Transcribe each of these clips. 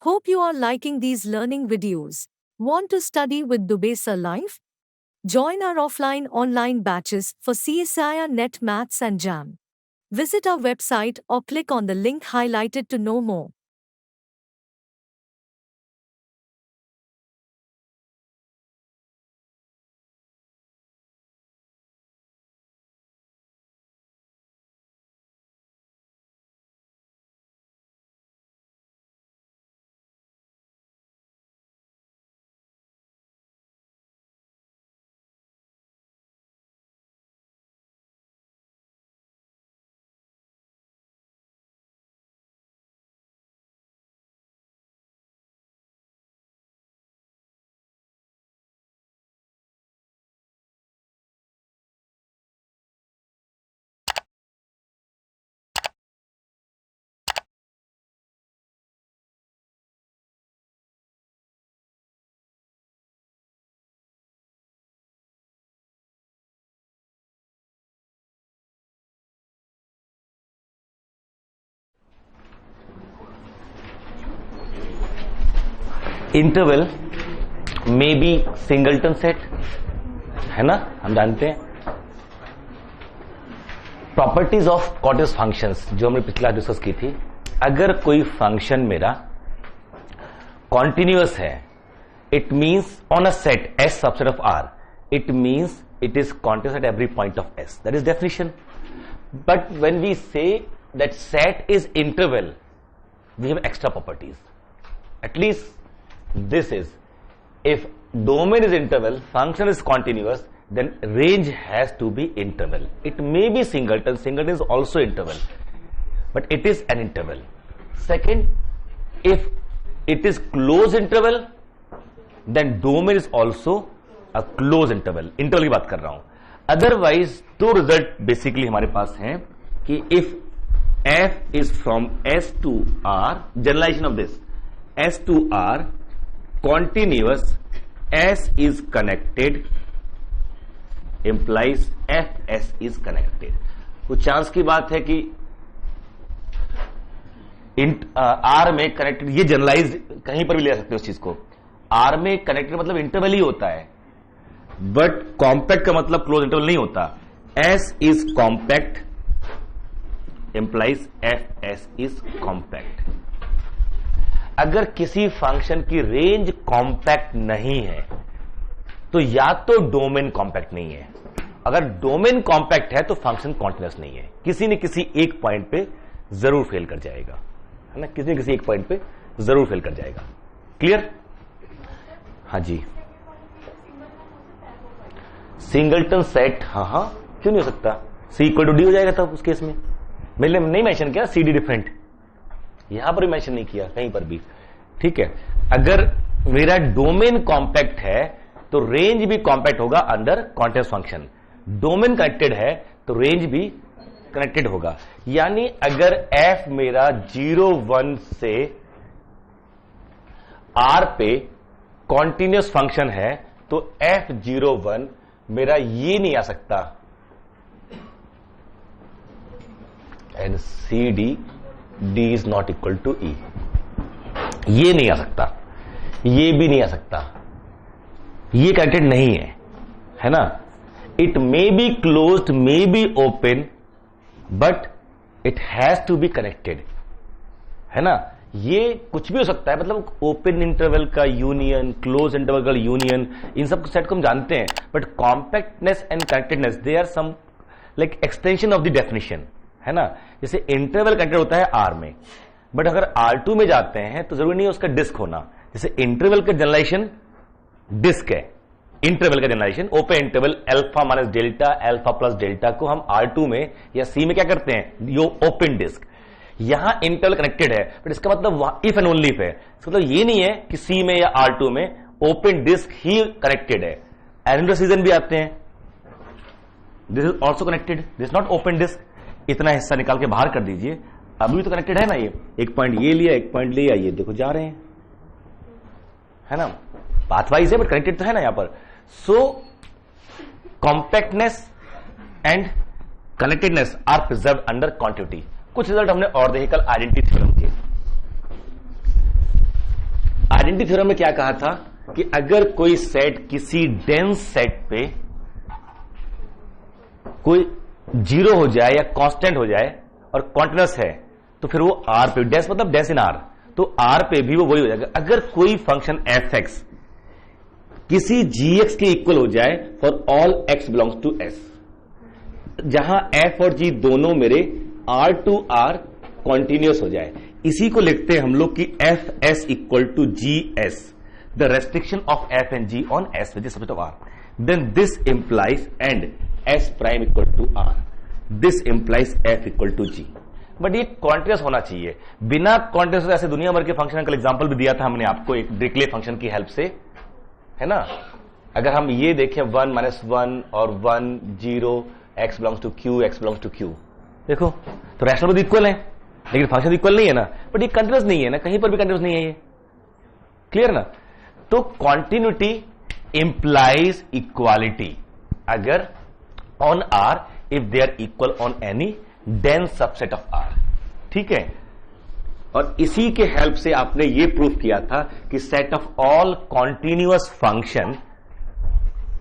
Hope you are liking these learning videos. Want to study with Dubesa Live? Join our offline online batches for CSIR Net Maths and JAM. Visit our website or click on the link highlighted to know more. Interval may be singleton set, है ना, हम जानते हैं। Properties of continuous functions जो हमने पिछला discuss की थी, अगर कोई फंक्शन मेरा कॉन्टिन्यूअस है, it means on a set S subset of R, it means it is continuous at every point of S. That is definition. But when we say that set is interval, we have extra properties. At least this is, if domain is interval, function is continuous, then range has to be interval. It may be singleton, singleton is also interval, but it is an interval. Second, if it is closed interval, then domain is also a closed interval. Interval की बात कर रहा हूं। Otherwise दो result basically हमारे पास हैं कि if f is from S to R, generalization of this, S to R, continuous, S is connected, implies fs is connected. कुछ चांस की बात है कि R में कनेक्टेड, ये जनरलाइज कहीं पर भी ले सकते हो उस चीज को। R में कनेक्टेड मतलब इंटरवल ही होता है, बट कॉम्पैक्ट का मतलब क्लोज इंटरवल नहीं होता। S is compact implies fs is compact. अगर किसी फंक्शन की रेंज कॉम्पैक्ट नहीं है तो या तो डोमेन कॉम्पैक्ट नहीं है, अगर डोमेन कॉम्पैक्ट है तो फंक्शन कॉन्टिन्यूअस नहीं है, किसी न किसी एक पॉइंट पे जरूर फेल कर जाएगा, है ना, किसी न किसी एक पॉइंट पे जरूर फेल कर जाएगा। क्लियर? हाँ जी, सिंगलटन सेट, हाँ, क्यों नहीं हो सकता? सी इक्वल टू डी हो जाएगा तब उस केस में। मैंने नहीं मेंशन किया सी डी डिफरेंट, यहां पर भी मेंशन नहीं किया कहीं पर भी, ठीक है। अगर मेरा डोमेन कॉम्पैक्ट है तो रेंज भी कॉम्पैक्ट होगा under continuous function. Domain connected है तो रेंज भी कनेक्टेड होगा, यानी अगर एफ मेरा 0 1 से आर पे कॉन्टिन्यूअस फंक्शन है तो एफ 0 1 मेरा ये नहीं आ सकता and C D D is not equal to E, ये नहीं आ सकता, ये भी नहीं आ सकता, ये कनेक्टेड नहीं है, है ना। It may be closed, may be open, but it has to be connected, है ना। ये कुछ भी हो सकता है, मतलब ओपन इंटरवल का यूनियन, क्लोज इंटरवल का यूनियन, इन सब सेट को हम जानते हैं, but compactness and connectedness they are some like extension of the definition, है ना। जैसे इंटरवल कनेक्टेड होता है आर में, बट अगर R2 में जाते हैं तो जरूरी नहीं है उसका डिस्क होना। जैसे इंटरवल का जनरलाइजेशन डिस्क है, इंटरवल का generalisation open interval alpha minus delta, alpha plus delta को हम R2 में या C में क्या करते हैं, यो ओपन डिस्क। यहां इंटरवल कनेक्टेड है, बट इसका मतलब इफ एंड ओनली इफ है, इसका मतलब ये नहीं है कि C में या R2 में ओपन डिस्क ही कनेक्टेड है। एरेंडर सीजन भी आते हैं, this is also connected, this not open disc. इतना हिस्सा निकाल के बाहर कर दीजिए, अभी तो कनेक्टेड है ना, ये एक पॉइंट ये लिया, एक पॉइंट लिया, ये देखो जा रहे हैं, है ना, पाथवाइज है बट कनेक्टेड तो है ना यहां पर। So compactness and connectedness are preserve under continuity. कुछ रिजल्ट हमने और देखे कल आइडेंटिटी थ्योरम के। आइडेंटिटी थ्योरम में क्या कहा था कि अगर कोई सेट किसी डेंस सेट पे कोई जीरो हो जाए या कांस्टेंट हो जाए और कॉन्टिन्यूअस है तो फिर वो आर पे, डेंस मतलब डेंस इन आर, तो आर पे भी वो वही हो जाएगा। अगर कोई फंक्शन एफ एक्स किसी जी एक्स के इक्वल हो जाए for all x belongs to S, जहां एफ और जी दोनों मेरे आर टू आर कॉन्टिन्यूअस हो जाए, इसी को लिखते हैं हम लोग कि F S equal to G S, the restriction of F and G on S with respect of R, then this implies and S prime equal to R, this implies F equal to G. But ये continuous होना चाहिए, बिना continuous ऐसे दुनिया भर के function का example भी दिया था हमने आपको एक डिरिचलेट फंक्शन की हेल्प से, है ना। अगर हम ये देखें 1 माइनस 1 और 1 0 x belongs to Q, x belongs to Q, देखो तो रैशनल तो इक्वल है लेकिन फंक्शन इक्वल नहीं है ना, बट ये कंटिन्यूअस नहीं है ना, कहीं पर भी कंटिन्यूअस नहीं है, ये क्लियर ना। तो कॉन्टिन्यूटी इंप्लाइज इक्वालिटी अगर on R if they are equal on any dense subset of R, ठीक है। और इसी के हेल्प से आपने ये प्रूफ किया था कि set of all continuous function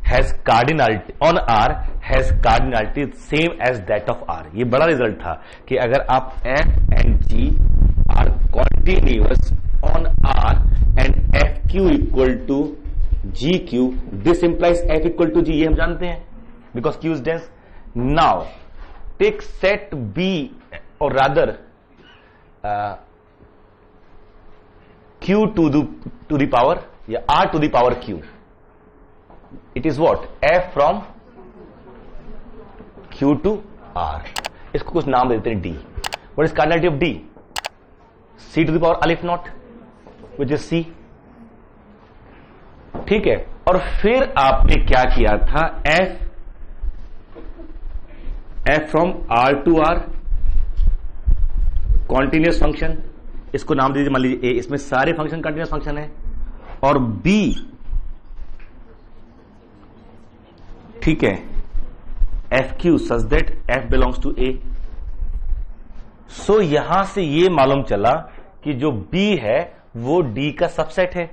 has cardinality on R has cardinality same as that of R. ये बड़ा रिजल्ट था कि अगर आप F and G are continuous on R and F Q equal to G Q, this implies F equal to G, ये हम जानते हैं because Q is dense. Now take set B और rather q to the power या r to the power q, it is what f from q to r, इसको कुछ नाम देते हैं d। what is cardinality of d? c to the power alif naught which is c, ठीक है। और फिर आपने क्या किया था, f from r to r continuous function, इसको नाम दीजिए मान लीजिए a, इसमें सारे फंक्शन कंटिन्यूअस फंक्शन है, और b, ठीक है, F Q such that F belongs to A. So यहां से ये मालूम चला कि जो b है वो d का सबसेट है।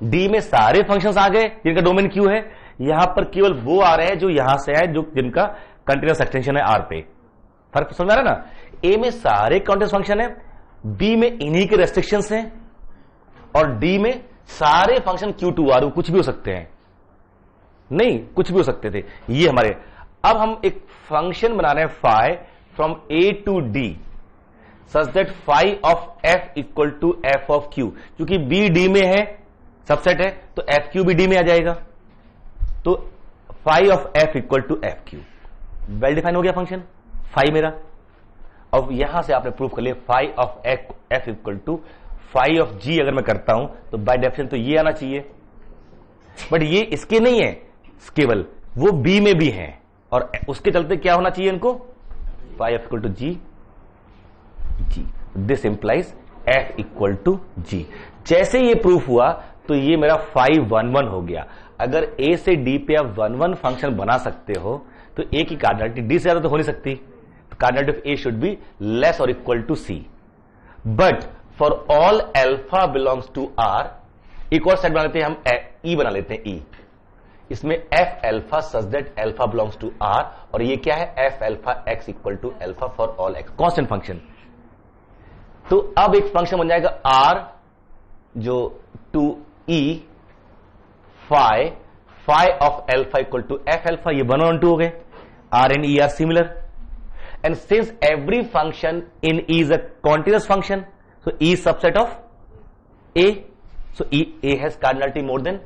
d में सारे फंक्शंस आ गए जिनका डोमेन q है, यहां पर केवल वो आ रहे हैं जो यहां से आए जो जिनका कंटिन्यूअस एक्सटेंशन है r पे। फर्क समझ आ रहा है ना, a में सारे कंटिन्यूअस फंक्शन है, b में इन्हीं के रेस्ट्रिक्शंस हैं, और d में सारे फंक्शन q टू r कुछ भी हो सकते हैं, नहीं कुछ भी हो सकते थे ये हमारे। अब हम एक फंक्शन बना रहे हैं phi from a to d such that phi of f equal to f of q, क्योंकि b d में है सबसेट है तो एफ क्यू भी डी में आ जाएगा, तो phi of F equal to F Q. Well define हो गया फंक्शन फाई मेरा। अब यहां से आपने प्रूफ कर लिया phi of F equal to phi of G. अगर मैं करता हूं तो बाय डेफिनेशन तो ये आना चाहिए, बट ये इसके नहीं है, केवल वो बी में भी है, और उसके चलते क्या होना चाहिए इनको, phi F equal to G G, this implies F equal to G. जैसे ये प्रूफ हुआ तो ये मेरा फाई 1 1 हो गया। अगर ए से डी पे आप 1 1 फंक्शन बना सकते हो तो ए की कार्डिनलिटी डी से ज्यादा तो हो नहीं सकती, cardinality of A should be less और equal to C. But for all alpha belongs to R, एक और सेट बना लेते हैं हम, ई बना लेते हैं ई, इसमें F alpha such that alpha belongs to R, और ये क्या है, F alpha x equal to alpha for all x, constant function. तो अब एक फंक्शन बन जाएगा आर जो to E phi, phi of alpha equal to F alpha, ये 1 और 2 हो गए, R and E are similar, and since every function in E is a continuous function, so E subset of A, so A has cardinality more than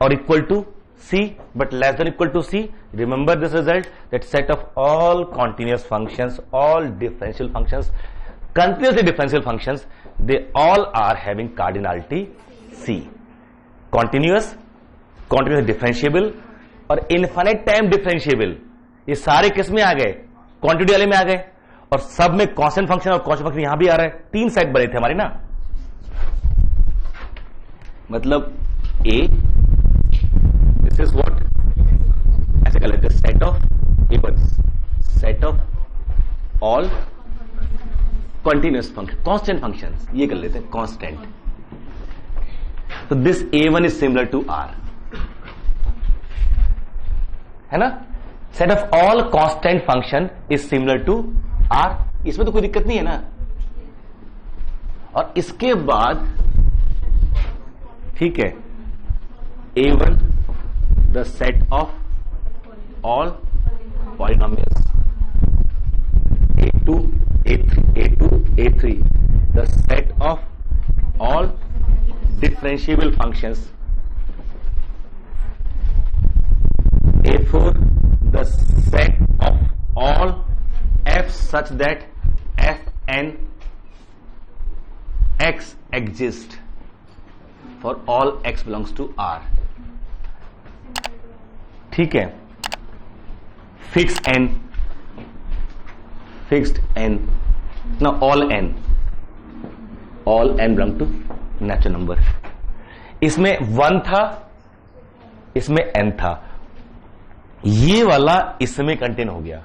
or equal to C but less than equal to C. Remember this result, that set of all continuous functions, all differential functions, continuously differential functions, they all are having cardinality C. Continuous, continuous differentiable और infinite time differentiable, ये सारे किस में आ गए, quantity वाले में आ गए, और सब में कांस्टेंट फंक्शन और कांस्टेंट फंक्शन यहां भी आ रहा है। 3 सेट बने थे हमारे ना, मतलब A this is what, ऐसे कर लेते हैं, set of equals set of all continuous function constant functions, ये कर लेते हैं कांस्टेंट, तो this A1 is similar to R, है ना। Set of all constant function is similar to R, इसमें तो कोई दिक्कत नहीं है ना। और इसके बाद ठीक है, A1 the set of all polynomials, A2 A3 the set of all differentiable functions, A4 the set of all f such that fn x exist for all x belongs to R, ठीक है। fixed n, now all n belong to natural number। इसमें 1 था, इसमें n था, ये वाला इसमें contain हो गया।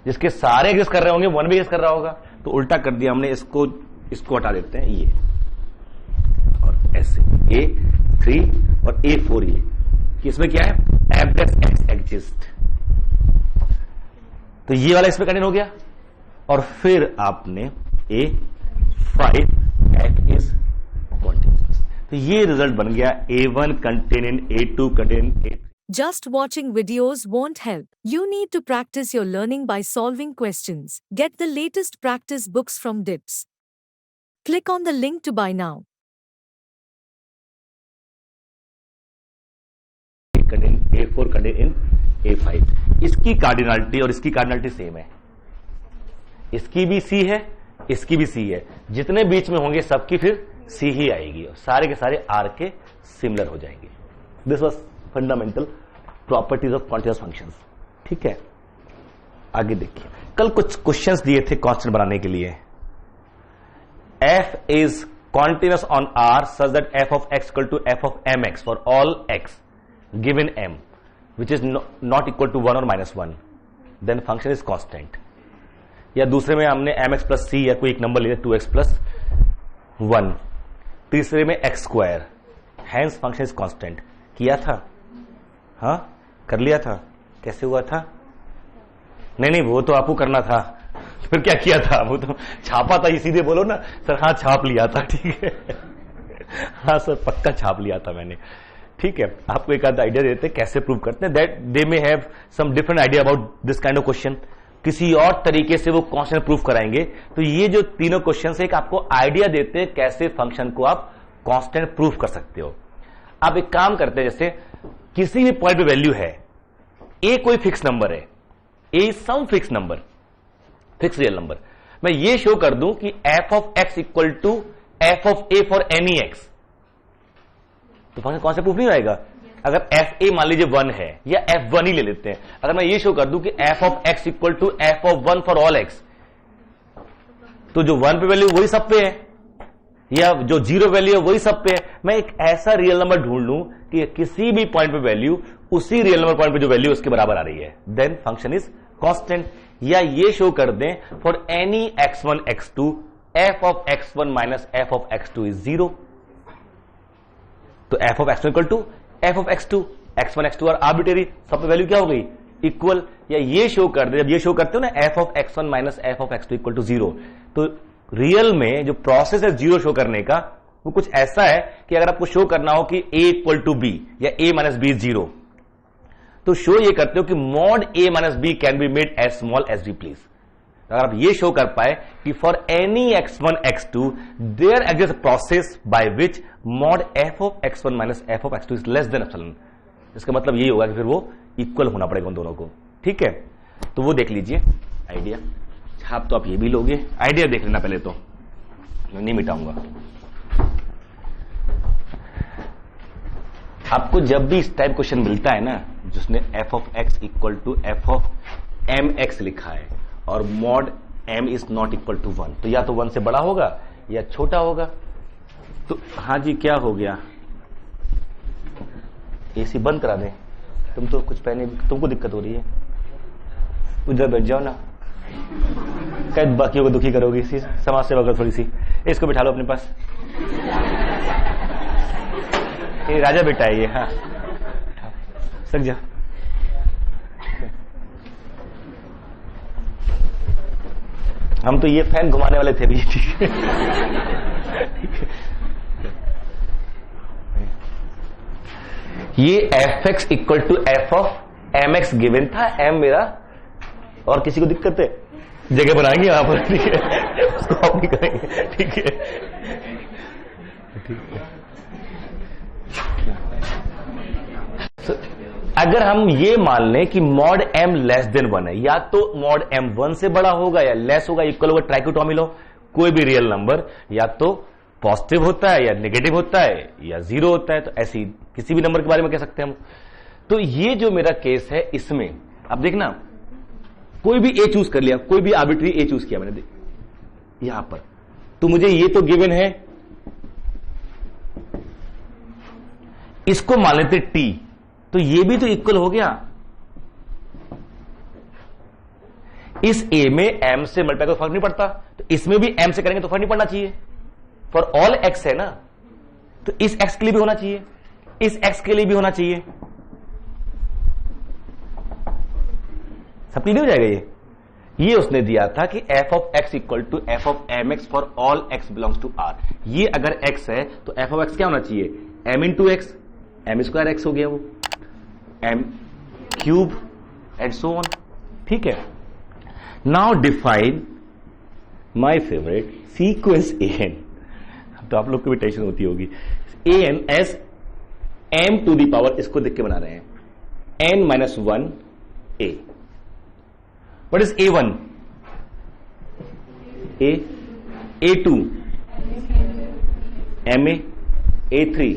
जिसके सारे एग्जिस्ट कर रहे होंगे 1 भी एग्जिस्ट कर रहा होगा, तो उल्टा कर दिया हमने, इसको हटा देते हैं, ये और ऐसे A3 और A4, ये कि इसमें क्या है, x एग्जिस्ट, तो ये वाला इसमें कंटेन हो गया। और फिर आपने A5 f is continuous, तो ये रिजल्ट बन गया A1 contain in A2 contain in A3। Just watching videos won't help. You need to practice your learning by solving questions. Get the latest practice books from DIPS. Click on the link to buy now. contain A4 contain in A5, इसकी cardinality और इसकी cardinality same है, इसकी भी C है, इसकी भी C है, जितने बीच में होंगे सबकी फिर C ही आएगी और सारे के सारे R के सिमिलर हो जाएंगे। This was fundamental properties of continuous functions, ठीक है। आगे देखिए, कल कुछ क्वेश्चंस दिए थे कांस्टेंट बनाने के लिए। f is continuous on R such that f of x equal to f of mx for all x given m which is not equal to 1 or minus 1, then function is constant। या दूसरे में हमने mx plus c या कोई एक number लिया 2x plus 1, तीसरे में x square, hence function is constant. किया था, हाँ कर लिया था, कैसे हुआ था? नहीं वो तो आपको करना था, फिर क्या किया था? वो तो छापा था, सीधे बोलो ना सर, हाँ छाप लिया था, ठीक है। हाँ सर पक्का छाप लिया था मैंने, ठीक है। आपको एक आधा आइडिया देते हैं कैसे प्रूव करते हैं, that they may have some different idea about this kind of question, किसी और तरीके से वो कांस्टेंट प्रूव कराएंगे। तो ये जो तीनों क्वेश्चन है एक आपको आइडिया देते हैं कैसे फंक्शन को आप कांस्टेंट प्रूव कर सकते हो। आप एक काम करते हैं, जैसे किसी भी पॉइंट पे वैल्यू है, ए कोई फिक्स नंबर है, A is some fix number, fix real number, मैं ये शो कर दूं कि F of x equal to F of A for any X, तो फंक्शन कांस्टेंट प्रूफ नहीं रहेगा। अगर एफ ए मान लीजिए 1 है, या एफ 1 ही ले लेते हैं, अगर मैं ये शो कर दूं कि F of x equal to F of 1 for all x, तो जो 1 पे वैल्यू वही सब पे है, या जो 0 वैल्यू है वही सब पे है। मैं एक ऐसा रियल नंबर ढूंढ लूं कि किसी भी पॉइंट पे वैल्यू उसी रियल नंबर पॉइंट पे जो वैल्यू उसके बराबर आ रही है, देन फंक्शन इज कांस्टेंट। या ये शो कर दें for any x1 x2 F of x1 minus F of x2 is 0, तो F of x1 equal to F of x2, x1 x2 और आर्बिट्रेरी, सब पे वैल्यू क्या हो गई, इक्वल। या ये शो कर दे, जब ये शो करते हो ना F of x1 minus F of x2 equal to 0, तो रियल में जो प्रोसेस है 0 शो करने का, वो कुछ ऐसा है कि अगर आपको शो करना हो कि a इक्वल टू b या a माइनस b इज 0, तो शो ये करते हो कि mod a minus b can be made as small as D please. अगर आप ये शो कर पाए कि for any x1 x2 there exist process by which mod f of x1 minus f of x2 is less than epsilon, इसका मतलब ये होगा कि फिर वो इक्वल होना पड़ेगा उन दोनों को, ठीक है। तो वो देख लीजिए आइडिया, आप तो आप ये भी लोगे, आइडिया देख लेना पहले, तो मैं नहीं मिटाऊंगा। आपको जब भी इस टाइप क्वेश्चन मिलता है ना, जिसने F of x equal to F of M x लिखा है और mod M is not equal to 1, तो या तो 1 से बड़ा होगा या छोटा होगा। तो हाँ जी क्या हो गया, एसी बंद करा दें, तुम तो कुछ पहले तुमको दिक्कत हो रही है, उधर बैठ जाओ ना, कैद बाकियों को दुखी करोगी, इसी समाज सेवा करो थोड़ी सी, इसको बिठा लो अपने पास। ये राजा बेटा है ये। हाँ सर जा। हम तो ये फैन घुमाने वाले थे भी। ठीक है ये fx equal to F of M x given था, m मेरा, और किसी को दिक्कत है जगह बनाएंगे यहां पर, ठीक है, उसको कॉपी करेंगे, ठीक है, ठीक है। So, अगर हम ये मान लें कि मॉड m लेस देन 1 है, या तो मॉड m 1 से बड़ा होगा या लेस होगा, इक्वल होगा ट्राइकोटोमी लो, कोई भी रियल नंबर या तो पॉजिटिव होता है या नेगेटिव होता है या जीरो होता है, तो ऐसी किसी भी नंबर के बारे में कह सकते हैं हम। तो ये जो मेरा केस है, इसमें अब देखना, कोई भी ए चूज कर लिया, कोई भी आर्बिट्री ए चूज किया मैंने यहां पर, तो मुझे ये तो गिवन है, इसको मान लेते टी, तो ये भी तो इक्वल हो गया, इस ए में एम से मल्टीप्लाई तो फर्क नहीं पड़ता, तो इसमें भी एम से करेंगे तो फर्क नहीं पड़ना चाहिए, फॉर ऑल एक्स है ना, तो इस एक्स के लिए भी होना चाहिए, इस एक्स के लिए भी होना चाहिए, सब क्लियर हो जाएगा। ये उसने दिया था कि F of x equal to F of M x for all x belongs to R. ये अगर एक्स है तो एफ ऑफ एक्स क्या होना चाहिए, M into X, M square X हो गया वो, M cube and so on, ठीक है। Now define my favourite sequence A N, तो आप लोग को भी टेंशन होती होगी, A N is M to the power, इसको देख के बना रहे हैं, N minus 1 A. What is A1? A, A2, MA, A3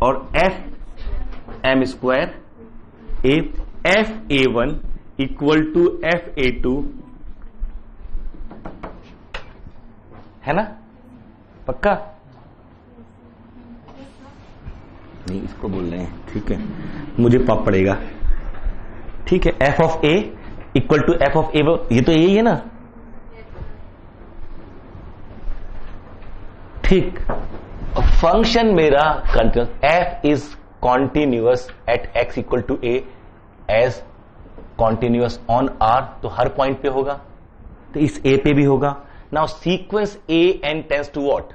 और F M square A, F A1 equal to F A2, है ना, पक्का? नहीं, इसको बोल रहे हैं, ठीक है, मुझे पाप पड़ेगा, ठीक है। F of A equal to F of A, ये तो यही है ना, ठीक। फंक्शन मेरा continuous, F is continuous at X equal to A as continuous on R, तो हर पॉइंट पे होगा, तो इस ए पे भी होगा। Now sequence A N tends to what,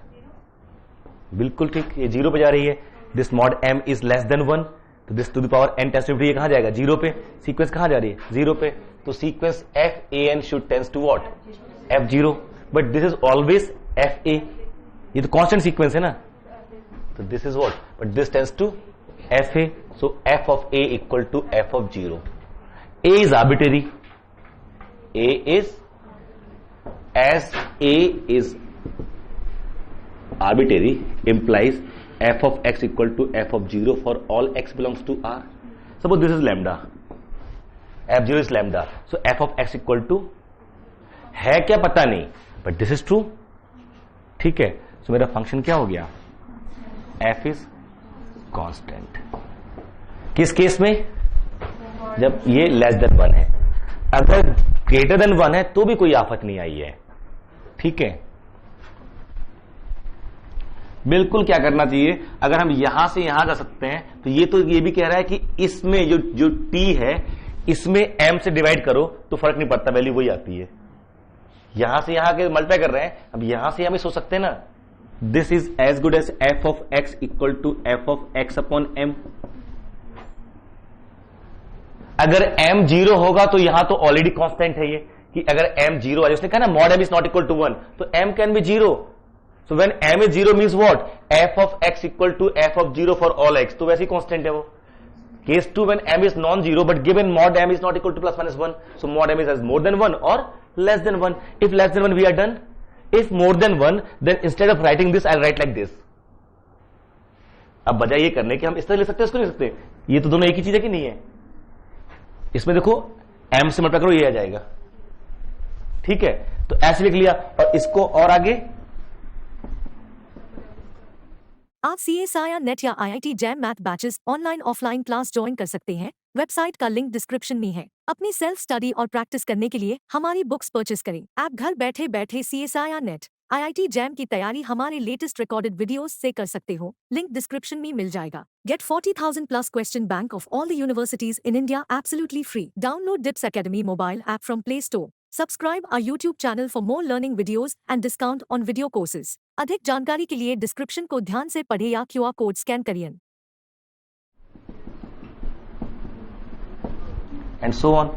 बिल्कुल ठीक, ये 0 पे जा रही है, this mod M is less than 1, तो this to the power N tends to ये कहां जाएगा, 0 पे, सीक्वेंस कहां जा रही है, 0 पे, तो sequence F A N should tends to what, F0, but this is always F A, ये तो कांस्टेंट सीक्वेंस है ना, तो this is what, but this tends to F A, so F of A equal to F of 0। A is arbitrary, A is as A is arbitrary implies f of x equal to f of 0 for all x belongs to R. Suppose this is lambda, f0 is lambda, so f of x equal to है क्या पता नहीं, but this is true, ठीक है। so मेरा function क्या हो गया, f is constant, किस केस में, जब ये लेस देन 1 है, अगर ग्रेटर देन 1 है तो भी कोई आफत नहीं आई है, ठीक है। बिल्कुल क्या करना चाहिए, अगर हम यहां से यहां जा सकते हैं, तो ये भी कह रहा है कि इसमें जो t है, इसमें m से डिवाइड करो तो फर्क नहीं पड़ता, वैल्यू वही आती है। यहां से यहां के मल्टीप्लाई कर रहे हैं, अब यहां से हम सोच सकते हैं ना, this is as good as f of x equal to f of x upon m। अगर m 0 होगा तो यहां तो ऑलरेडी कांस्टेंट है ये, कि अगर m 0 है, उसने कहा ना mod m is not equal to 1, तो m can be 0, so when m is 0 means what, f of x equal to f of 0 for all x, तो वैसे ही कांस्टेंट है वो। Case 2 when m is non zero but given mod m is not equal to plus minus 1, so mod m is as more than 1 or less than 1, if less than 1 we are done, if more than 1 then instead of writing this I'll write like this। अब बजाय ये करने कि हम इस तरह ले सकते हैं, इसको ले सकते हैं, ये तो दोनों एक ही चीज है कि नहीं है, इसमें देखो m से मल्टीप्लाई करो ये आ जाएगा, ठीक है, तो ऐसे लिख लिया, और इसको और आगे आप CSIR नेट या IIT jam math batches online offline class join कर सकते हैं, वेबसाइट का लिंक डिस्क्रिप्शन में है। अपनी सेल्फ स्टडी और प्रैक्टिस करने के लिए हमारी बुक्स परचेस करें। आप घर बैठे बैठे CSIR नेट IIT जैम की तैयारी हमारे लेटेस्ट रिकॉर्डेड वीडियोस से कर सकते हो, लिंक डिस्क्रिप्शन में मिल जाएगा। Get 40,000 plus question bank of all the universities in India absolutely free. Download DIPS Academy mobile app from Play Store. Subscribe our YouTube channel for more learning videos and discount on video courses. अधिक जानकारी के लिए description को ध्यान से पढ़े या QR code scan करिए। And so on.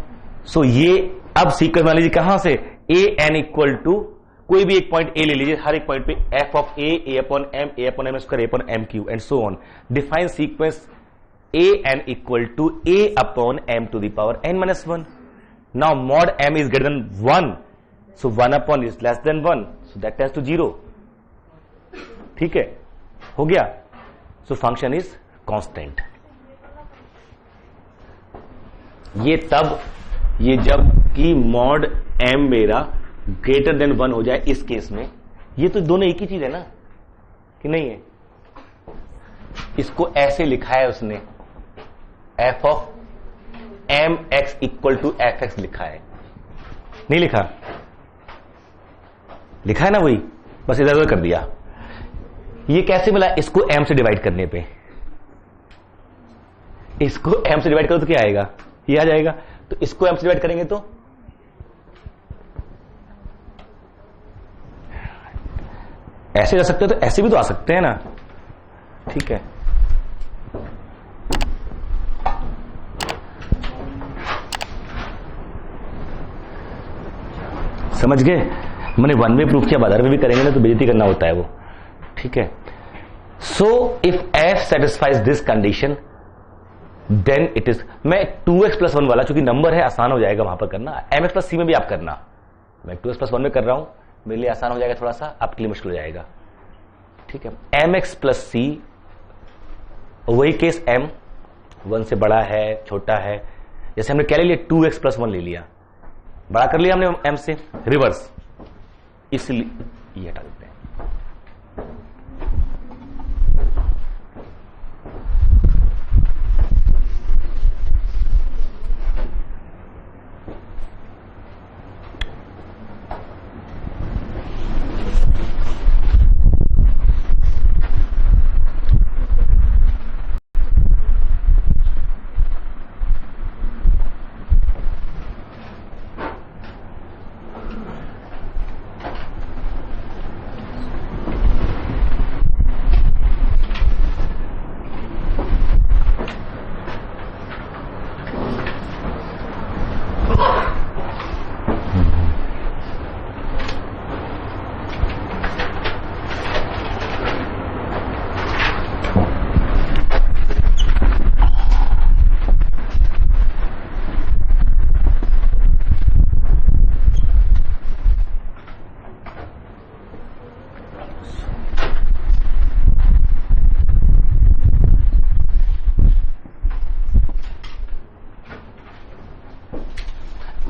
सो ये अब सीक्वेंस मान लीजिए कहां से, ए एन इक्वल टू कोई भी एक पॉइंट ए ले लीजिए, हर एक पॉइंट पे f of a upon m square a upon m cube and so on. Define sequence A n equal to a upon m to the power n minus one. Now mod M is greater than one, so one upon is less than one, so that tends to zero. ठीक है, हो गया। So function is constant. ये जब कि mod m मेरा greater than one हो जाए, इस केस में ये तो दोनों एक ही चीज है ना, कि नहीं है? इसको ऐसे लिखा है उसने, f of M x equal to f x लिखा है, नहीं लिखा? लिखा है ना, वही बस इधर उधर कर दिया। ये कैसे मिला? इसको एम से डिवाइड करने पे, इसको एम से डिवाइड करो तो क्या आएगा? ये आ जाएगा। तो इसको एम से डिवाइड करेंगे तो ऐसे जा सकते हो, तो ऐसे भी तो आ सकते हैं ना। ठीक है, समझ गए? मैंने वन वे प्रूफ किया, अदर वे भी करेंगे ना तो बेइज्जती करना होता है वो। ठीक है, so if f satisfies this condition then it is, मैं 2x प्लस 1 वाला चूंकि नंबर है आसान हो जाएगा वहां पर करना, mx प्लस सी में भी आप करना। मैं 2x प्लस 1 में कर रहा हूं, मेरे लिए आसान हो जाएगा, थोड़ा सा आपके लिए मुश्किल हो जाएगा। ठीक है, mx प्लस सी, वही केस m 1 से बड़ा है छोटा है, जैसे हमने क्या ले लिया 2x प्लस 1 ले लिया, बड़ा कर लिया हमने m से, रिवर्स, इसलिए ये हटा देते हैं।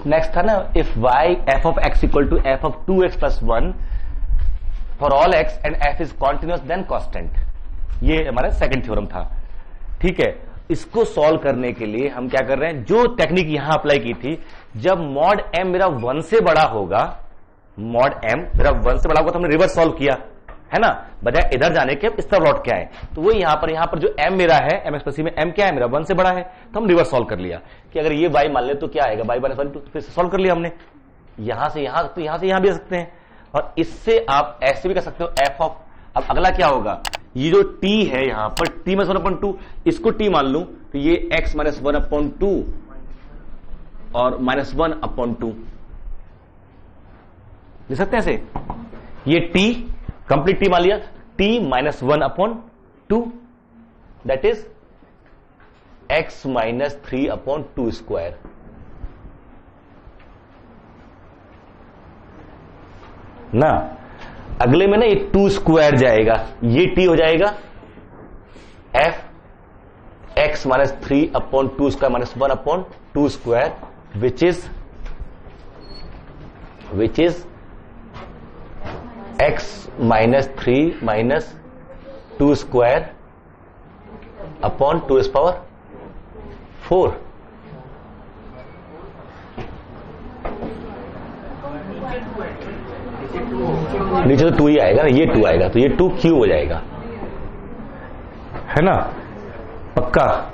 नेक्स्ट था ना, if y f of x equal to f of 2x plus 1 for all x and f is continuous then constant. ये हमारा सेकंड थ्योरम था। ठीक है, इसको सॉल्व करने के लिए हम क्या कर रहे हैं, जो टेक्निक यहां अप्लाई की थी, जब मॉड m मेरा 1 से बड़ा होगा, मॉड m मेरा 1 से बड़ा होगा तो हमने रिवर्स सॉल्व किया है ना, बजाय इधर जाने के इस तरफ लौट के आए। तो वो यहां पर जो m मेरा है, mx प्लस c में m क्या है मेरा 1 से बड़ा है, तो हम रिवर्स सॉल्व कर लिया कि अगर ये y मान ले तो क्या आएगा, y माइनस 1, तो फिर से सॉल्व कर लिया हमने। यहां से यहां, तो यहां से यहां भी आ सकते हैं, और इससे आप ऐसे भी कर सकते हो f ऑफ, अब अगला क्या होगा, ये जो t है यहां पर t माइनस 1/2, इसको t मान लूं तो ये x माइनस 1/2 और माइनस 1/2 लिख सकते हैं ऐसे। ये t कंप्लीट t मान लिया, t minus 1/2 that is x minus 3/2 square. ना अगले में ना ये 2 स्क्वायर जाएगा, ये t हो जाएगा f x minus 3/2 square minus 1/2 square which is x minus 3 minus 2 square upon 2 is power 4। नीचे तो 2 ही आएगा ना, ये 2 आएगा तो ये 2 क्यूब हो जाएगा, है ना, पक्का।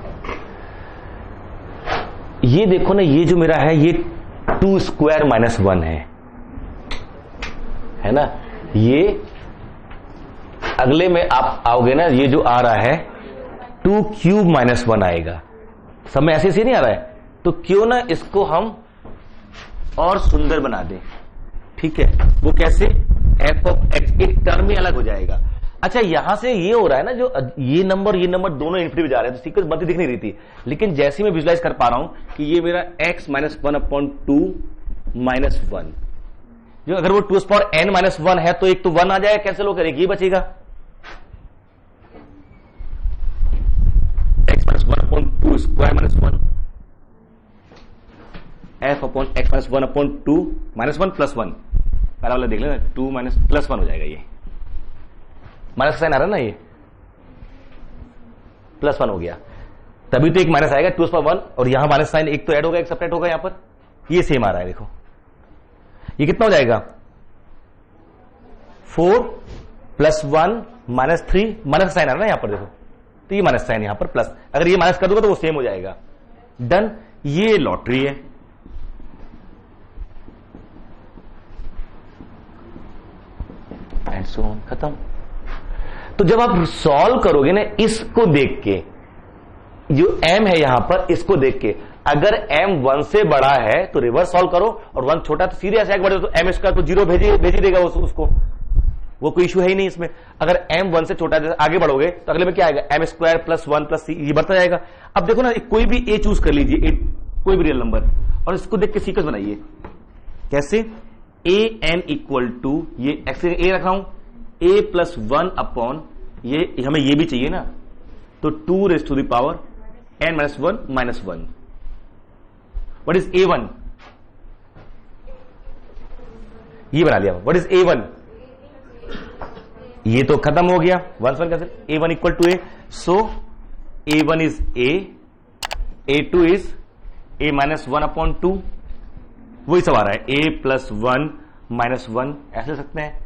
ये देखो ना, ये जो मेरा है ये 2 स्क्वायर माइनस 1 है ना। ये अगले में आप आओगे ना, ये जो आ रहा है 2 क्यूब माइनस 1 आएगा। सब में ऐसे नहीं आ रहा है, तो क्यों ना इसको हम और सुंदर बना दें, ठीक है। वो कैसे, एफ ऑफ एक्स, एक टर्म ही अलग हो जाएगा। अच्छा, यहां से ये हो रहा है ना, जो ये नंबर दोनों इनफिनिटी में जा रहे हैं, तो सीक्वेंस बनती दिख नहीं रही थी, लेकिन जैसे मैं विजुलाइज कर पा रहा हूं कि ये मेरा x माइनस 1/2 माइनस 1, जो अगर वो 2n-1 है तो एक तो 1 आ जाएगा, कैंसिल होकर एक ये बचेगा, x minus 1/2 square minus 1, f upon x minus 1/2 minus 1 plus 1, पहला वाला देख लेना, 2 माइनस प्लस 1 हो जाएगा, ये माइनस साइन आ रहा है ना, ये प्लस 1 हो गया, तभी तो एक माइनस आएगा 2^1, और यहां माइनस साइन एक तो ऐड होगा, एक सेपरेट होगा, यहां पर ये सेम आ रहा है, देखो ये कितना हो जाएगा, 4 प्लस 1 माइनस 3, माइनस साइन आ रहा है ना यहां पर, देखो तो ये माइनस साइन यहां पर प्लस, अगर ये माइनस कर दूंगा तो वो सेम हो जाएगा, डन। ये लॉटरी है, एंड सो ऑन, खत्म। तो जब आप सॉल्व करोगे ना, इसको देख के, जो m है यहां पर, इसको देख के, अगर m 1 से बड़ा है तो रिवर्स सॉल्व करो, और 1 छोटा तो सीधे ऐसे आगे बढ़े तो m स्क्वायर तो 0 भेज ही देगा उसको, वो कोई इशू है ही नहीं इसमें। अगर m 1 से छोटा है, आगे बढ़ोगे तो अगले में क्या आएगा, m square plus 1 plus c, ये बढ़ता जाएगा। अब देखो ना, कोई भी a चूज कर लीजिए, कोई भी रियल नंबर, और इसको देख के सीक्वेंस बनाइए, कैसे, a n इक्वल टू, ये x a रख रहा हूं, a प्लस 1 अपॉन, ये हमें ये भी चाहिए ना, तो 2 raise to the power n minus 1 minus 1। What is a1, ये बना लिया। व्हाट इज a1, ये तो खत्म हो गया, 1 1 कैसे, a1 equal to a, so a1 is a, a2 is a minus 1 upon 2, वही सब आ रहा है, a प्लस 1 माइनस 1, ऐसे लिख सकते हैं,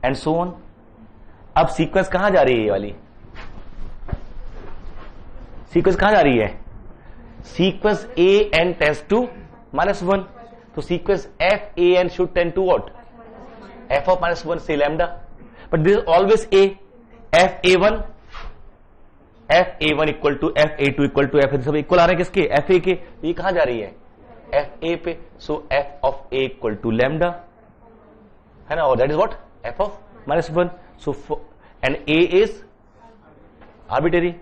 एंड सो ऑन। अब सीक्वेंस कहां जा रही है, ये वाली सीक्वेंस कहां जा रही है, sequence a n tends to minus 1, तो sequence f a n should tend to what, f of minus 1 से lambda, but this is always a, f a1 equal to f a2 equal to f, सब equal आ रहे हैं किसके, f a के, ये कहां जा रही है, f a पे, so f of a equal to lambda, है ना, और that is what, f of minus 1, so and a is arbitrary,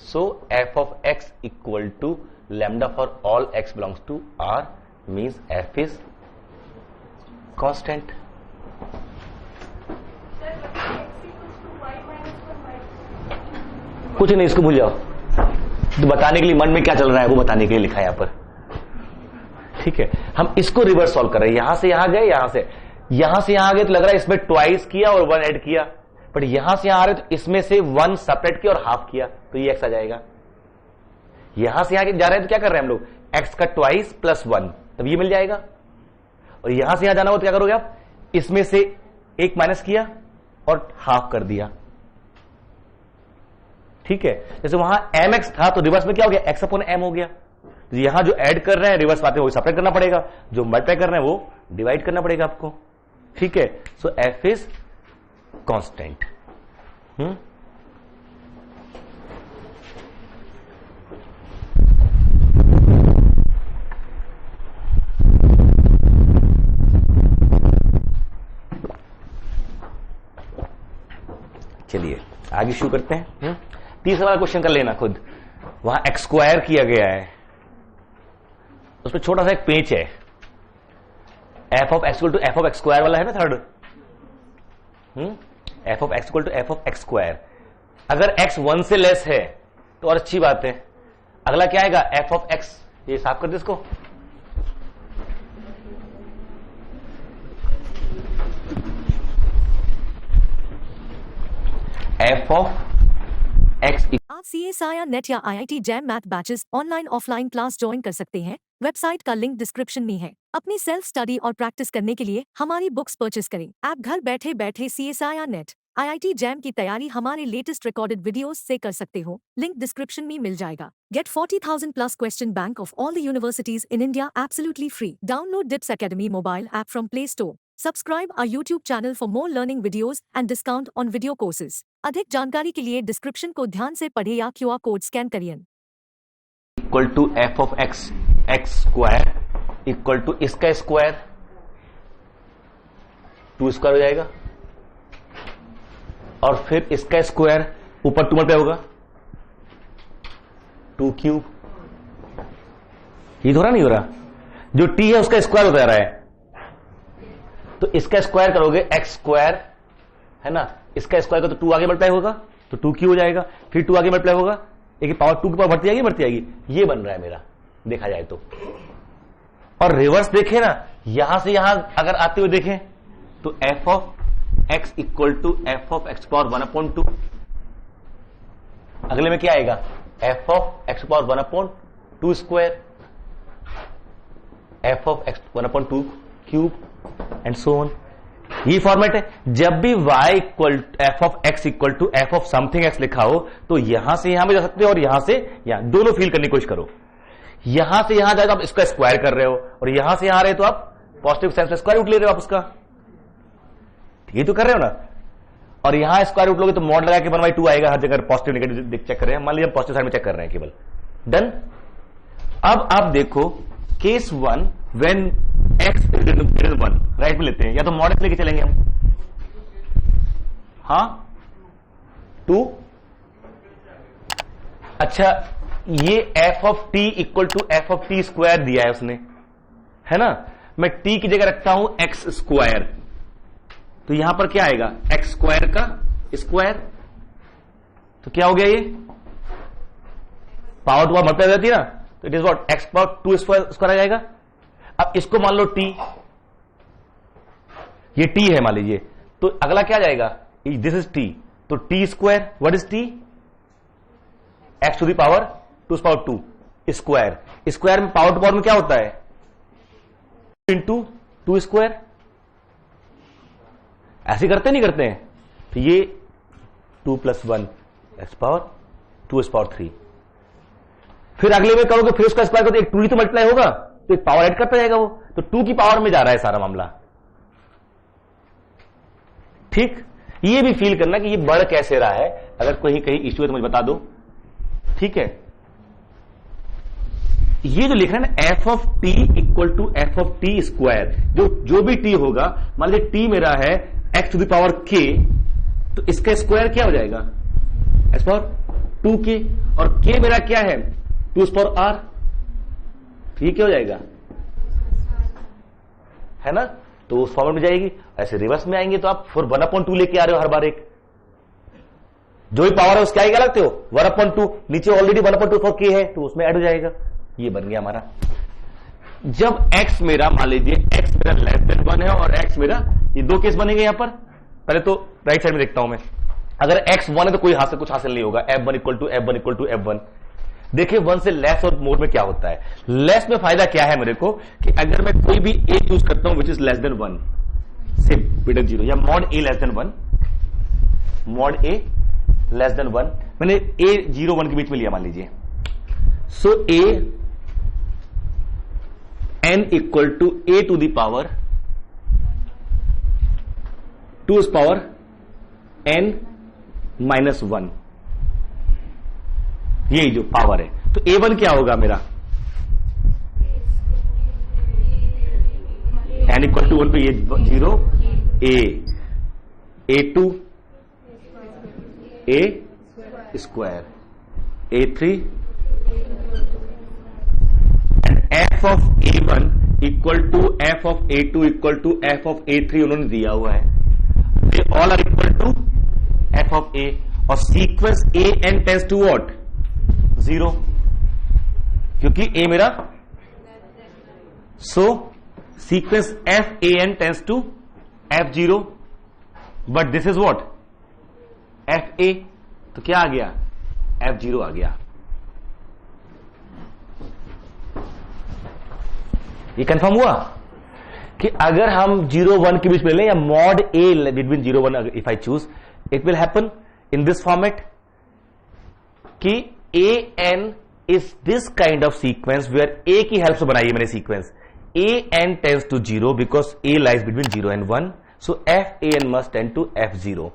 so f of x equal to lambda for all x belongs to R means f is constant. कुछ नहीं, इसको भूल जाओ, तो बताने के लिए मन में क्या चल रहा है वो बताने के लिए लिखा है यहां पर, ठीक है। हम इसको रिवर्स सॉल्व कर रहे हैं, यहां से यहां गए, यहां से यहां गए, तो लग रहा है इसमें ट्वाइस किया और 1 ऐड किया, बट यहां से यहां आ रहे तो इसमें से 1 सेपरेट किया और हाफ किया, तो ये x आ जाएगा। यहां से यहां जा रहे हैं तो क्या कर रहे हैं हम लोग, x का ट्वाइस प्लस 1, तब ये मिल जाएगा। और यहां से यहां जाना हो तो क्या करोगे आप, इसमें से 1 माइनस किया और हाफ कर दिया, ठीक है। जैसे वहां mx था तो रिवर्स में क्या हो गया, x अपॉन m हो गया। तो यहां जो ऐड कर रहे हैं रिवर्स बातें वो सेपरेट करना पड़ेगा, जो मल्टीप्लाई कर रहे हैं वो डिवाइड करना पड़ेगा आपको, ठीक है। सो f इज कांस्टेंट। चलिए आगे शुरू करते हैं। तीसरा वाला क्वेश्चन कर लेना खुद, वहां एक्स स्क्वायर किया गया है, उसमें छोटा सा एक पेच है, F of x equal to F of x square वाला है ना third, f of x equal to F of x square. अगर एक्स 1 से लेस है तो और अच्छी बात है। अगला क्या आएगा, एफ ऑफ एक्स, ये साफ कर दे इसको, एफ ऑफ एक्स। आप CSIR नेट या IIT jam math batches online offline class join कर सकते हैं। वेबसाइट का लिंक डिस्क्रिप्शन में है। अपनी सेल्फ स्टडी और प्रैक्टिस करने के लिए हमारी बुक्स परचेस करें। आप घर बैठे बैठे CSIR नेट IIT जैम की तैयारी हमारे लेटेस्ट रिकॉर्डेड वीडियोस से कर सकते हो। लिंक डिस्क्रिप्शन में मिल जाएगा। Get 40,000 plus question bank of all the universities in India absolutely free. Download DIPS Academy mobile app from Play Store. Subscribe our YouTube channel for more learning videos and discount on video courses. अधिक जानकारी के लिए description को ध्यान से पढ़े या QR code scan करिए। Equal to F of x x square equal to इसका स्क्वायर 2 स्क्वायर हो जाएगा और फिर इसका स्क्वायर ऊपर 2 मल्टीप्लाई होगा 2 क्यूब। ये थोड़ा नहीं हो रहा, जो t है उसका स्क्वायर होता जा रहा है, तो इसका स्क्वायर करोगे एक्स स्क्वायर है ना, इसका स्क्वायर का तो 2 आगे मल्टीप्लाई होगा तो 2 क्यूब हो जाएगा, फिर 2 आगे मल्टीप्लाई होगा, एक पावर 2 की पावर बढ़ती जाएगी, ये बन रहा है मेरा देखा जाए तो। और रिवर्स देखें ना, यहां से यहां अगर आते हुए देखें तो F of x equal to F of x power 1/2। अगले में क्या आएगा, f of x power 1/2 square, f of x 1/2 cube and so on. ये फॉर्मेट है। जब भी y equal f of x equal to F of something x लिखा हो तो यहां से यहां भी जा सकते हो और यहां से यहां, दोनों फील करने की कोशिश करो। यहां से यहां जाए तो आप इसका स्क्वायर कर रहे हो और यहां से यहां रहे तो आप पॉजिटिव सेंस में स्क्वायर रूट ले रहे हो आप उसका, ये तो कर रहे हो ना। और यहां स्क्वायर रूट लोगे तो मॉड लगा के 1/2 आएगा हर जगह, पॉजिटिव नेगेटिव चेक कर रहे हैं, मान लीजिए पॉजिटिव साइड में चेक कर रहे हैं केवल। डन। अब आप देखो case 1 when x greater 1 right में लेते हैं, या तो मॉड x लेके चलेंगे हम, हाँ 2। अच्छा ये f of t equal to F of t square दिया है उसने, है ना। मैं t की जगह रखता हूं x स्क्वायर, तो यहां पर क्या आएगा x स्क्वायर का स्क्वायर, तो क्या हो गया ये पावर 2 मल्टीप्लाई हो जाती है ना, तो it is what x power 2 square आ जाएगा। अब इसको मान लो t, ये t है मान लीजिए, तो अगला क्या जाएगा, दिस इज t, तो t square, what is t, x to the power 2 square. Square में पावर टू पावर में क्या होता है इंटू 2 स्क्वायर, ऐसे करते नहीं करते हैं, तो ये 2 + 1 x पावर 2 पावर 3। फिर अगले में करोगे फिर उसका स्क्वायर करो तो एक 2 ही तो मल्टीप्लाई होगा, तो एक पावर ऐड करता जाएगा वो, तो 2 की पावर में जा रहा है सारा मामला। ठीक, ये भी फील करना कि ये बढ़ कैसे रहा है, अगर कोई कहीं इश्यू है तो मुझे बता दो। ठीक है, ये जो लिख रहे हैं ना F of t equal to F of t square, जो भी टी होगा, मान लीजिए टी मेरा है एक्स टू द पावर के, तो इसका स्क्वायर क्या हो जाएगा एक्स पावर 2k, और के मेरा क्या है 2 पावर r, तो ये क्या हो जाएगा है ना, तो उस फॉर्मेट में जाएगी। ऐसे रिवर्स में आएंगे तो आप 1/2 लेके आ रहे हो हर बार, एक जो भी पावर है उसके आगे क्या लगते हो 1/2, नीचे ऑलरेडी 1/2 फॉर k है तो उसमें ऐड हो जाएगा। ये बन गया हमारा। जब x मेरा मान लीजिए x मेरा लेस देन 1 है और x मेरा, ये दो केस बनेंगे यहां पर। पहले तो राइट साइड में देखता हूं मैं, अगर x 1 है तो कोई कुछ हासिल नहीं होगा, f1 equal to f1 equal to f1। देखिए 1 से लेस और मोर में क्या होता है, लेस में फायदा क्या है मेरे को कि अगर मैं कोई भी a चूज करता हूं विच इज लेस देन 1 से बिटवीन 0 या mod a less than 1, mod a less than 1, मैंने a 0 1 के बीच में लिया मान लीजिए, so a n equal to a to the power 2 power n minus 1, यही जो पावर है। तो a1 क्या होगा मेरा, n इक्वल टू 1 पे ये 0, a2 a square, a3 f of a1 equal to f of a2 equal to f of a3 उन्होंने दिया हुआ है, they all are equal to f of a, और sequence an tends to what 0, क्योंकि a मेरा, so sequence f an tends to f0, but this is what f a, तो क्या आ गया F0 आ गया। ये कंफर्म हुआ कि अगर हम 0 1 के बीच में लें या mod A between 0 1, if I choose, it will happen in this format कि A N is this kind of sequence where A की हेल्प से बनाई है मैंने sequence. A N tends to 0 because A lies between 0 and 1, so F A N must tend to F0।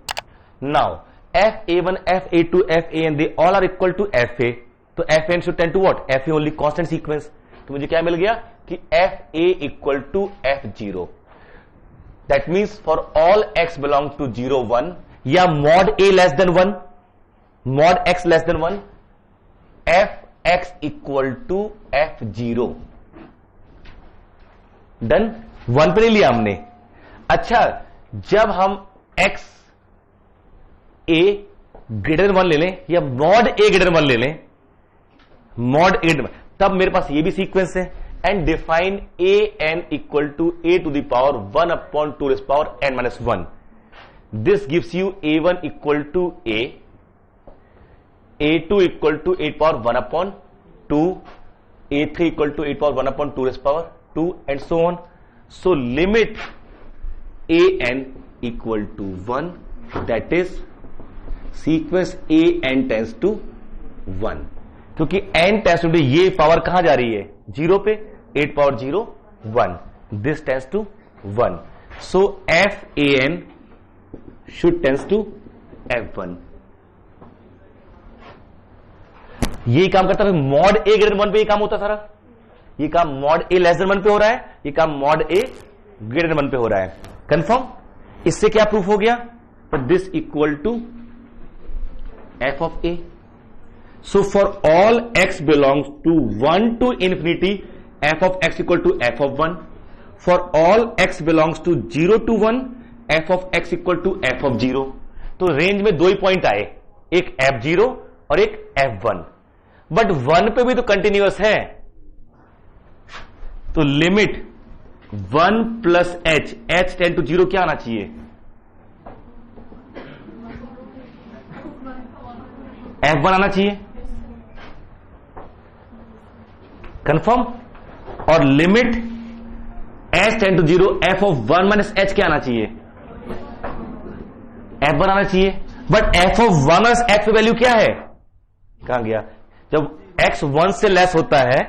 Now FA1, FA2, FAN, they all are equal to FA, तो FN should tend to what? FA only constant sequence, तो मुझे क्या मिल गया कि FA equal to F0। That means for all x belong to 0 1 या mod A less than 1, mod x less than 1, Fx equal to F0। Done, 1 पे नहीं लिया हमने। अच्छा, जब हम x a ग्रेटर 1 ले लें या मॉड a ग्रेटर 1 ले लें, मॉड a ग्रेटर, तब मेरे पास ये भी सीक्वेंस है। And define a n equal to a to the power 1 upon 2 raise power n minus 1। This gives you a1 equal to a, a2 equal to 8 power 1 upon 2, a3 equal to 8 power 1 upon 2 raise power 2 and so on. So limit a n equal to 1, that is sequence A N tends to 1, क्योंकि n tends to ये power कहां जा रही है? 0 पे, 8 power 0 1, this tends to 1, so F A N should tends to F1। ये काम करता है मॉड ए ग्रेटर 1 पे, ये काम होता सारा, ये काम मॉड ए लेस देन 1 पे हो रहा है, ये काम मॉड ए ग्रेटर 1 पे हो रहा है। कंफर्म? इससे क्या प्रूफ हो गया? This equal to f of a. So for all x belongs to 1 to infinity, f of x equal to f of 1. For all x belongs to 0 to 1, f of x equal to f of 0. तो range में दो ही point आए, एक F0 और एक F1, but 1 पे भी तो कंटिन्यूअस है, तो limit 1 plus h tend to 0 क्या आना चाहिए? F1 आना चाहिए। कंफर्म? और limit h tend to 0 f of 1 minus h क्या आना चाहिए? F1 आना चाहिए। But f of 1 minus h पे वैल्यू क्या है? कहां गया? जब x 1 से लेस होता है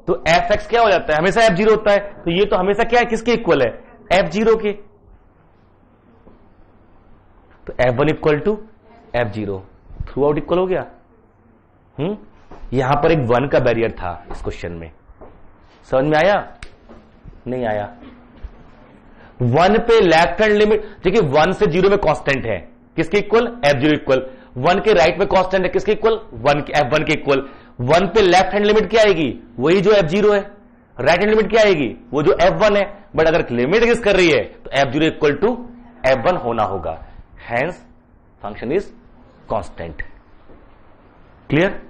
तो fx क्या हो जाता है? हमेशा F0 होता है, तो ये तो हमेशा क्या है? किसके इक्वल है? F0 के। तो F1 equal to F0 throughout equal हो गया। यहां पर एक 1 का बैरियर था इस क्वेश्चन में, समझ में आया? नहीं आया। 1 पे लेफ्ट हैंड लिमिट, देखिए 1 से 0 में कांस्टेंट है, किसके इक्वल? F0 equal. 1 के राइट में कांस्टेंट है, किसके इक्वल? F1 के इक्वल। 1 पे लेफ्ट हैंड लिमिट क्या आएगी? वही जो F0 है। राइट हैंड लिमिट क्या आएगी? वो जो F1 है। बट अगर लिमिट एग्जिस्ट कर रही है तो F0 इक्वल टू F1 होना होगा, hence function is constant. Clear?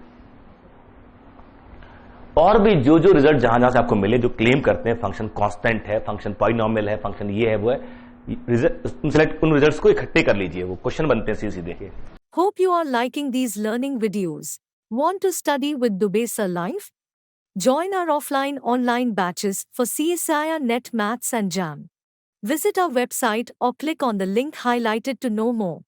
और भी जो जो रिजल्ट जहां जहां से आपको मिले, जो क्लेम करते हैं फंक्शन कांस्टेंट है, फंक्शन पॉलिनॉमियल है, फंक्शन ये है वो है, उन रिजल्ट्स को इकट्ठे कर लीजिए, वो क्वेश्चन बनते हैं सीधे सीधे। Hope you are liking these learning videos. Want to study with Dubesa Live? Join our offline online batches for CSIR Net Maths and JAM. Visit our website or click on the link highlighted to know more.